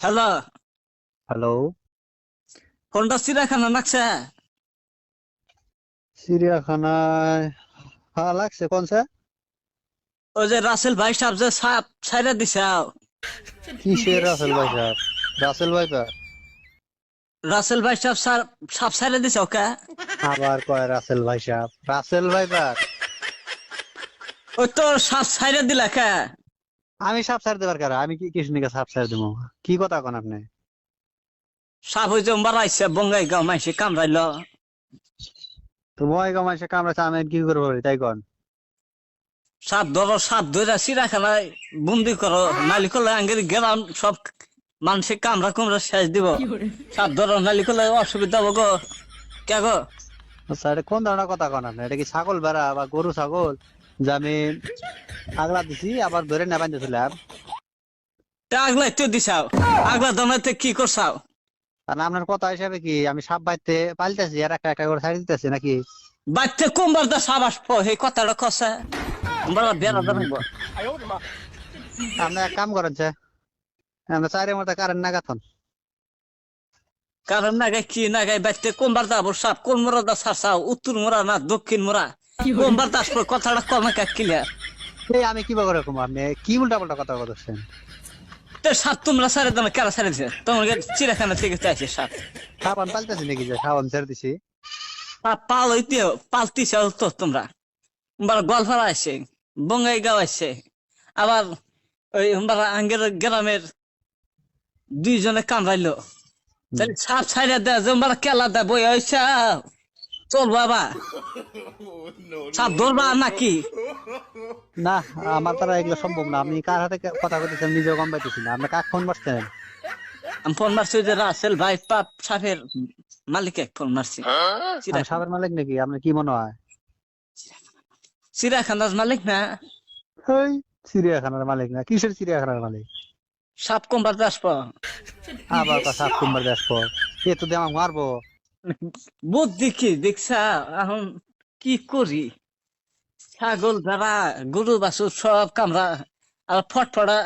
Hello. Hello. কোনটা চিড়িয়াখানা নাকছে? চিড়িয়াখানায় হ্যাঁ লাগছে কোনছে? ওই যে রাসেল ভাই সাহেব যে সাপ ছাইড়া দিছে কিসের রাসেল ভাই সাহেব? Russell viper? রাসেল ভাই সাহেব সাপ ছাইড়া দিছে ওকে। আবার কয় রাসেল ভাই সাহেব? Russell viper? ওই তো সাপ ছাইড়া দিলা কে? আমি সাপ ছাড় দেবার কারা? আমি কি কৃষ্ণকে সাপ ছাড় দেবো? কি কথা কোন আপনি? সাপ ওই যে বাড়াইছে বঙ্গাই গাঁও মাইসে কামড়াইলো। তো ভয় কমাইছে কামড়াচ্ছে, আমি কি করবো তাই কন? সাপ ধরো, সাপ ধরে চিড়িয়াখানায় বন্দি করো, নালি করলে আঙ্গের গেলাম সব মানুষে কামড়া কুমড়া শেষ দিব। সাপ ধরো নালি করলে অসুবিধা হবো গো। কে গো? আচ্ছা, এটা কোন ধরনের কথা কন আপনি? এটা কি ছাগল বেড়া বা গরু ছাগল যে আমি আগলা দিছি আবার ধরে না বাঁধতেছিলাম? আগলাই তো দিছাও, আগলা দমাতে কি করছাও? কারণ আপনার কথা হিসাবে কি আমি সাপ বাইতে পালতেছি আর একটা একটা করে ছাড়ি দিতেছি নাকি? বাচ্চা কোমবার দা সাপ আসবো এই কথাটা কষে আমরা বেড়া দেবো। আপনি এক কাম করেন যে আমরা চারের মধ্যে কারেন্ট নাগাতন। কারণ নাগাই কি নাগাই বাইতে কোমবার দাবো সাপ কোন মোরা দা সারসাও, উত্তর মোরা না দক্ষিণ মোরা? কোমবার দাস কথাটা কমে কা ক্লিয়ার। এই আমি কি বকর রকম আপনি কি উল্টা পাল্টা কথা বলছেন? তো সাপ তোমরা সারে দামে কেরা সারে দিছে? তোমাকে চিড়িয়াখানা থেকে চাইছে সাপ। সাবান পাল্টাছি নাকি যে সাবান ছেড়ে দিছি? সাপ পালইতে পালতিছে তো তোমরা। তোমরা গোয়ালপাড়া আছে, বঙ্গাইগাঁও আছে, আবার ওই তোমরা আঙ্গের গ্রামের দুইজনে কামড়াইলো। তাহলে সাপ ছাইড়া দেয় তোমরা কেলা দেয় বই হয়েছে। চল বাবা, সাপ ধরবা নাকি? না, আমার দ্বারা এগুলো সম্ভব না। আমি কার হাতে কথা বলতেছি আমি নিজেও গম পাইতেছি না। আপনি কাক ফোন করছেন? আমি ফোন মারছি ওই যে রাসেল ভাই পাপ সাপের মালিকে ফোন মারছি। আমি সাপের মালিক নাকি? আপনার কি মনে হয়? চিড়িয়াখানার মালিক না? ওই চিড়িয়াখানার মালিক না? কিসের চিড়িয়াখানার মালিক? সাপ কমবার আসবো। আবার তা সাপ কুম্বার দেখবো? এ তো দিয়ে আমাকে মারবো। বুদ্ধি কি দেখছা? এখন কি করি? ছাগল যারা গরু বাছুর সব কামড়া আর ফটফড়া